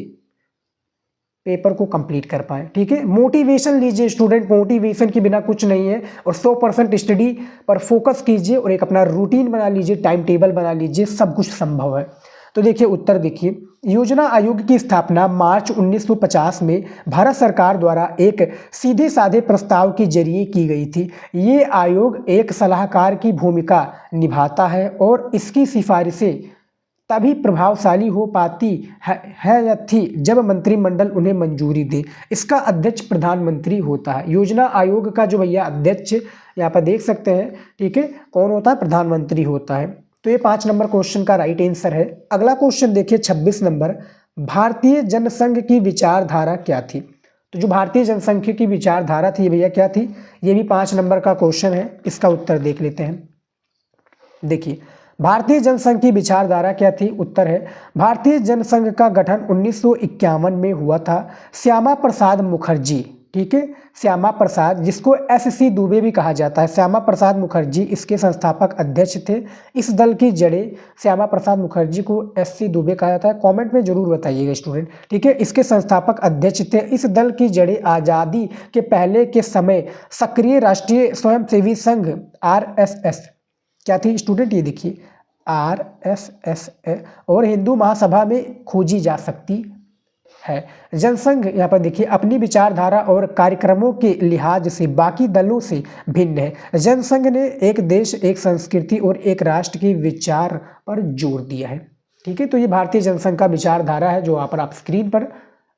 पेपर को कंप्लीट कर पाए, ठीक है। मोटिवेशन लीजिए स्टूडेंट, मोटिवेशन के बिना कुछ नहीं है। और 100% स्टडी पर फोकस कीजिए और एक अपना रूटीन बना लीजिए, टाइम टेबल बना लीजिए, सब कुछ संभव है। तो देखिए उत्तर देखिए, योजना आयोग की स्थापना मार्च 1950 में भारत सरकार द्वारा एक सीधे साधे प्रस्ताव के जरिए की गई थी। ये आयोग एक सलाहकार की भूमिका निभाता है और इसकी सिफारिशें तभी प्रभावशाली हो पाती है या थी जब मंत्रिमंडल उन्हें मंजूरी दे। इसका अध्यक्ष प्रधानमंत्री होता है। योजना आयोग का जो भैया अध्यक्ष यहाँ पर देख सकते हैं, ठीक है, कौन होता है? प्रधानमंत्री होता है। तो ये 5 नंबर क्वेश्चन का राइट आंसर है। अगला क्वेश्चन देखिए 26 नंबर, भारतीय जनसंघ की विचारधारा क्या थी? तो जो भारतीय जनसंघ की विचारधारा थी भैया क्या थी? ये भी 5 नंबर का क्वेश्चन है, इसका उत्तर देख लेते हैं। देखिए भारतीय जनसंघ की विचारधारा क्या थी? उत्तर है भारतीय जनसंघ का गठन 1951 में हुआ था। श्यामा प्रसाद मुखर्जी, ठीक है, श्यामा प्रसाद, जिसको SC दुबे भी कहा जाता है, श्यामा प्रसाद मुखर्जी इसके संस्थापक अध्यक्ष थे। इस दल की जड़ें, श्यामा प्रसाद मुखर्जी को SC दुबे कहा जाता है, कमेंट में जरूर बताइएगा स्टूडेंट, ठीक है। इसके संस्थापक अध्यक्ष थे। इस दल की जड़ें आज़ादी के पहले के समय सक्रिय राष्ट्रीय स्वयंसेवी संघ RSS क्या थी स्टूडेंट? ये देखिए RSS और हिंदू महासभा में खोजी जा सकती है। जनसंघ यहाँ पर देखिए अपनी विचारधारा और कार्यक्रमों के लिहाज से बाकी दलों से भिन्न है। जनसंघ ने एक देश, एक संस्कृति और एक राष्ट्र के विचार पर जोर दिया है। ठीक है, तो ये भारतीय जनसंघ का विचारधारा है जो आप स्क्रीन पर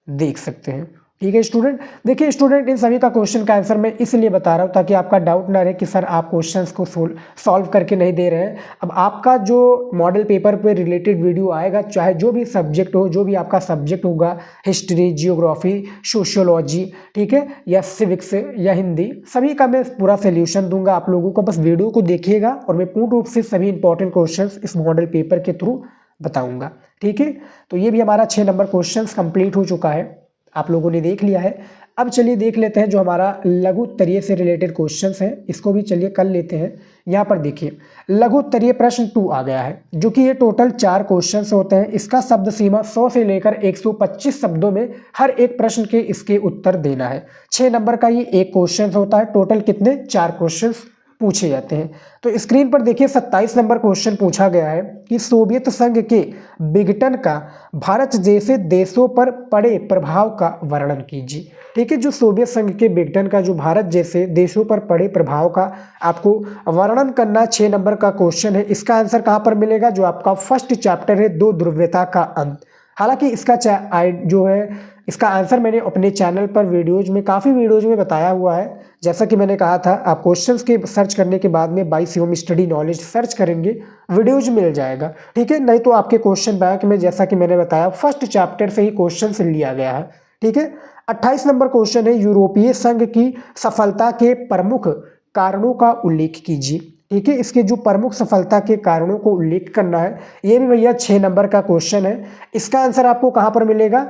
देख सकते हैं। ठीक है स्टूडेंट, देखिए स्टूडेंट इन सभी का क्वेश्चन का आंसर मैं इसलिए बता रहा हूँ ताकि आपका डाउट ना रहे कि सर आप क्वेश्चंस को सॉल्व करके नहीं दे रहे हैं। अब आपका जो मॉडल पेपर पे रिलेटेड वीडियो आएगा, चाहे जो भी सब्जेक्ट हो, जो भी आपका सब्जेक्ट होगा, हिस्ट्री, जियोग्राफी, सोशियोलॉजी, ठीक है, या सिविक्स या हिंदी, सभी का मैं पूरा सोल्यूशन दूंगा आप लोगों को। बस वीडियो को देखिएगा और मैं पूर्ण रूप से सभी इंपॉर्टेंट क्वेश्चन इस मॉडल पेपर के थ्रू बताऊँगा। ठीक है, तो ये भी हमारा 6 नंबर क्वेश्चन कंप्लीट हो चुका है, आप लोगों ने देख लिया है। अब चलिए देख लेते हैं जो हमारा लघु उत्तरीय से रिलेटेड क्वेश्चंस हैं, इसको भी चलिए कर लेते हैं। यहाँ पर देखिए लघु उत्तरीय प्रश्न 2 आ गया है, जो कि ये टोटल 4 क्वेश्चंस होते हैं। इसका शब्द सीमा 100 से लेकर 125 शब्दों में हर एक प्रश्न के इसके उत्तर देना है। 6 नंबर का ये एक क्वेश्चन होता है। टोटल कितने 4 क्वेश्चन पूछे जाते हैं। तो स्क्रीन पर देखिए 27 नंबर क्वेश्चन पूछा गया है कि सोवियत संघ के विघटन का भारत जैसे देशों पर पड़े प्रभाव का वर्णन कीजिए। ठीक है, जो सोवियत संघ के विघटन का जो भारत जैसे देशों पर पड़े प्रभाव का आपको वर्णन करना 6 नंबर का क्वेश्चन है। इसका आंसर कहाँ पर मिलेगा? जो आपका फर्स्ट चैप्टर है, दो ध्रुवीयता का अंत। हालांकि इसका जो है इसका आंसर मैंने अपने चैनल पर वीडियोज में काफ़ी वीडियोज में बताया हुआ है। जैसा कि मैंने कहा था, आप क्वेश्चंस के सर्च करने के बाद में by Shivam study knowledge search करेंगे, वीडियोज मिल जाएगा। ठीक है, नहीं तो आपके क्वेश्चन बैंक में जैसा कि मैंने बताया फर्स्ट चैप्टर से ही क्वेश्चन लिया गया है। ठीक है, 28 नंबर क्वेश्चन है यूरोपीय संघ की सफलता के प्रमुख कारणों का उल्लेख कीजिए। ठीक है, इसके जो प्रमुख सफलता के कारणों को उल्लेख करना है। ये भी भैया 6 नंबर का क्वेश्चन है। इसका आंसर आपको कहाँ पर मिलेगा?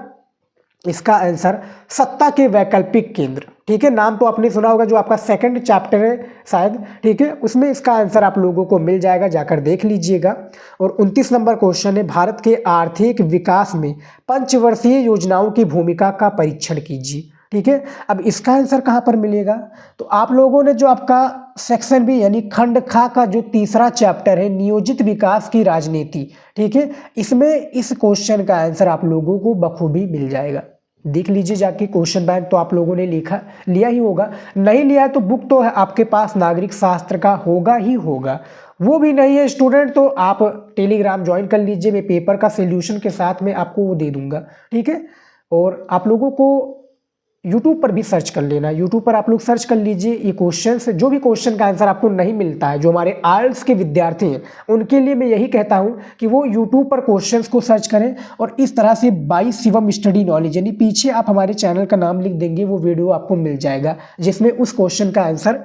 इसका आंसर सत्ता के वैकल्पिक केंद्र। ठीक है, नाम तो आपने सुना होगा, जो आपका सेकंड चैप्टर है शायद। ठीक है, उसमें इसका आंसर आप लोगों को मिल जाएगा, जाकर देख लीजिएगा। और 29 नंबर क्वेश्चन है भारत के आर्थिक विकास में पंचवर्षीय योजनाओं की भूमिका का परीक्षण कीजिए। ठीक है, अब इसका आंसर कहाँ पर मिलेगा? तो आप लोगों ने जो आपका सेक्शन बी यानी खंड खा का जो तीसरा चैप्टर है नियोजित विकास की राजनीति, ठीक है, इसमें इस क्वेश्चन का आंसर आप लोगों को बखूबी मिल जाएगा। देख लीजिए जाके, क्वेश्चन बैंक तो आप लोगों ने लिया ही होगा। नहीं लिया है तो बुक तो है आपके पास, नागरिक शास्त्र का होगा ही होगा। वो भी नहीं है स्टूडेंट तो आप टेलीग्राम ज्वाइन कर लीजिए, मैं पेपर का सोल्यूशन के साथ में आपको वो दे दूंगा। ठीक है, और आप लोगों को यूट्यूब पर भी सर्च कर लेना। यूट्यूब पर आप लोग सर्च कर लीजिए ये क्वेश्चन से, जो भी क्वेश्चन का आंसर आपको नहीं मिलता है, जो हमारे आर्ट्स के विद्यार्थी हैं उनके लिए मैं यही कहता हूं कि वो यूट्यूब पर क्वेश्चंस को सर्च करें और इस तरह से बाय शिवम स्टडी नॉलेज यानी पीछे आप हमारे चैनल का नाम लिख देंगे, वो वीडियो आपको मिल जाएगा जिसमें उस क्वेश्चन का आंसर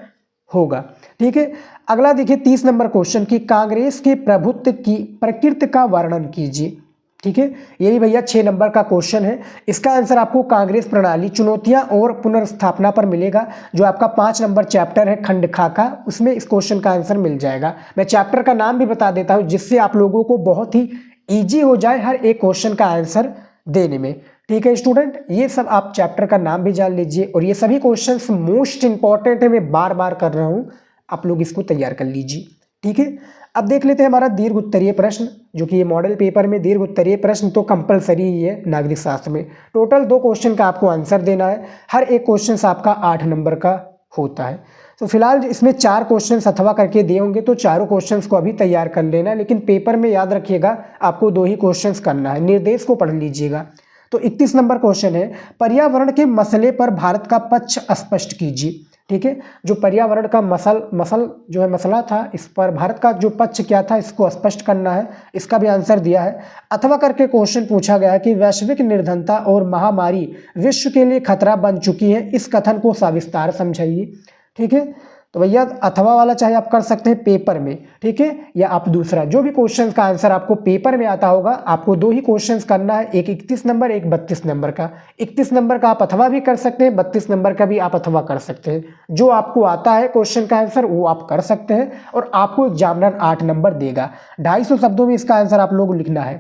होगा। ठीक है, अगला देखिए 30 नंबर क्वेश्चन की कांग्रेस के प्रभुत्व की प्रकृति का वर्णन कीजिए। ठीक है, ये भी भैया 6 नंबर का क्वेश्चन है। इसका आंसर आपको कांग्रेस प्रणाली, चुनौतियां और पुनर्स्थापना पर मिलेगा, जो आपका 5 नंबर चैप्टर है खंड खा का, उसमें इस क्वेश्चन का आंसर मिल जाएगा। मैं चैप्टर का नाम भी बता देता हूं जिससे आप लोगों को बहुत ही ईजी हो जाए हर एक क्वेश्चन का आंसर देने में। ठीक है स्टूडेंट, ये सब आप चैप्टर का नाम भी जान लीजिए और ये सभी क्वेश्चन मोस्ट इंपॉर्टेंट है, मैं बार बार कर रहा हूँ, आप लोग इसको तैयार कर लीजिए। ठीक है, अब देख लेते हैं हमारा दीर्घ उत्तरीय प्रश्न, जो कि ये मॉडल पेपर में दीर्घ उत्तरीय प्रश्न तो कंपलसरी ही है नागरिक शास्त्र में। टोटल 2 क्वेश्चन का आपको आंसर देना है, हर एक क्वेश्चन आपका 8 नंबर का होता है। तो फिलहाल इसमें 4 क्वेश्चन अथवा करके दिए होंगे, तो चारों क्वेश्चन को अभी तैयार कर लेना, लेकिन पेपर में याद रखिएगा आपको 2 ही क्वेश्चन करना है, निर्देश को पढ़ लीजिएगा। तो 31 नंबर क्वेश्चन है पर्यावरण के मसले पर भारत का पक्ष स्पष्ट कीजिए। ठीक है, जो पर्यावरण का मसला था, इस पर भारत का जो पक्ष क्या था इसको स्पष्ट करना है। इसका भी आंसर दिया है। अथवा करके क्वेश्चन पूछा गया है कि वैश्विक निर्धनता और महामारी विश्व के लिए खतरा बन चुकी है, इस कथन को सविस्तार समझाइए। ठीक है, तो भैया अथवा वाला चाहे आप कर सकते हैं पेपर में, ठीक है, या आप दूसरा जो भी क्वेश्चन का आंसर आपको पेपर में आता होगा, आपको 2 ही क्वेश्चन करना है, एक 31 नंबर, एक 32 नंबर का। 31 नंबर का आप अथवा भी कर सकते हैं, 32 नंबर का भी आप अथवा कर सकते हैं। जो आपको आता है क्वेश्चन का आंसर वो आप कर सकते हैं और आपको एग्जामिनर 8 नंबर देगा। 250 शब्दों में इसका आंसर आप लोग लिखना है।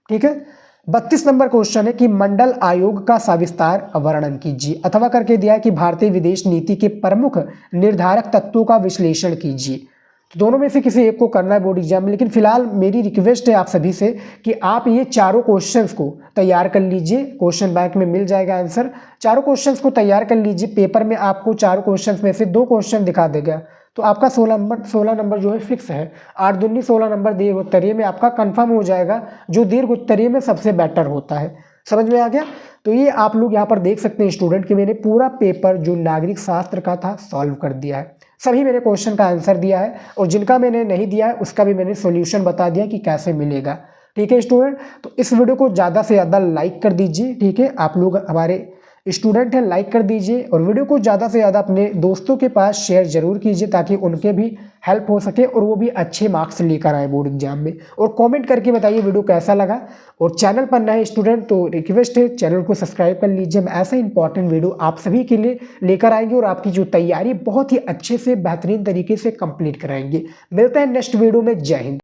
ठीक है, 32 नंबर क्वेश्चन है कि मंडल आयोग का सविस्तार वर्णन कीजिए। अथवा करके दिया है कि भारतीय विदेश नीति के प्रमुख निर्धारक तत्वों का विश्लेषण कीजिए। तो दोनों में से किसी एक को करना है बोर्ड एग्जाम में। लेकिन फिलहाल मेरी रिक्वेस्ट है आप सभी से कि आप ये चारों क्वेश्चंस को तैयार कर लीजिए, क्वेश्चन बैंक में मिल जाएगा आंसर। चारों क्वेश्चंस को तैयार कर लीजिए, पेपर में आपको चारों क्वेश्चंस में से 2 क्वेश्चन दिखा देगा, तो आपका 16 नंबर जो है फिक्स है। 8 दूनी 16 नंबर दीर्घ उत्तरीय में आपका कंफर्म हो जाएगा, जो दीर्घ उत्तरीय में सबसे बेटर होता है। समझ में आ गया? तो ये आप लोग यहाँ पर देख सकते हैं स्टूडेंट कि मैंने पूरा पेपर जो नागरिक शास्त्र का था सॉल्व कर दिया है। सभी मेरे क्वेश्चन का आंसर दिया है, और जिनका मैंने नहीं दिया है उसका भी मैंने सॉल्यूशन बता दिया कि कैसे मिलेगा। ठीक है स्टूडेंट, तो इस वीडियो को ज़्यादा से ज़्यादा लाइक कर दीजिए। ठीक है, आप लोग हमारे स्टूडेंट हैं, लाइक कर दीजिए, और वीडियो को ज़्यादा से ज़्यादा अपने दोस्तों के पास शेयर जरूर कीजिए ताकि उनके भी हेल्प हो सके और वो भी अच्छे मार्क्स लेकर आए बोर्ड एग्जाम में। और कमेंट करके बताइए वीडियो कैसा लगा, और चैनल पर नए स्टूडेंट तो रिक्वेस्ट है चैनल को सब्सक्राइब कर लीजिए। हम ऐसे इंपॉर्टेंट वीडियो आप सभी के लिए लेकर आएंगे और आपकी जो तैयारी बहुत ही अच्छे से बेहतरीन तरीके से कंप्लीट कराएंगे। मिलते हैं नेक्स्ट वीडियो में। जय हिंद।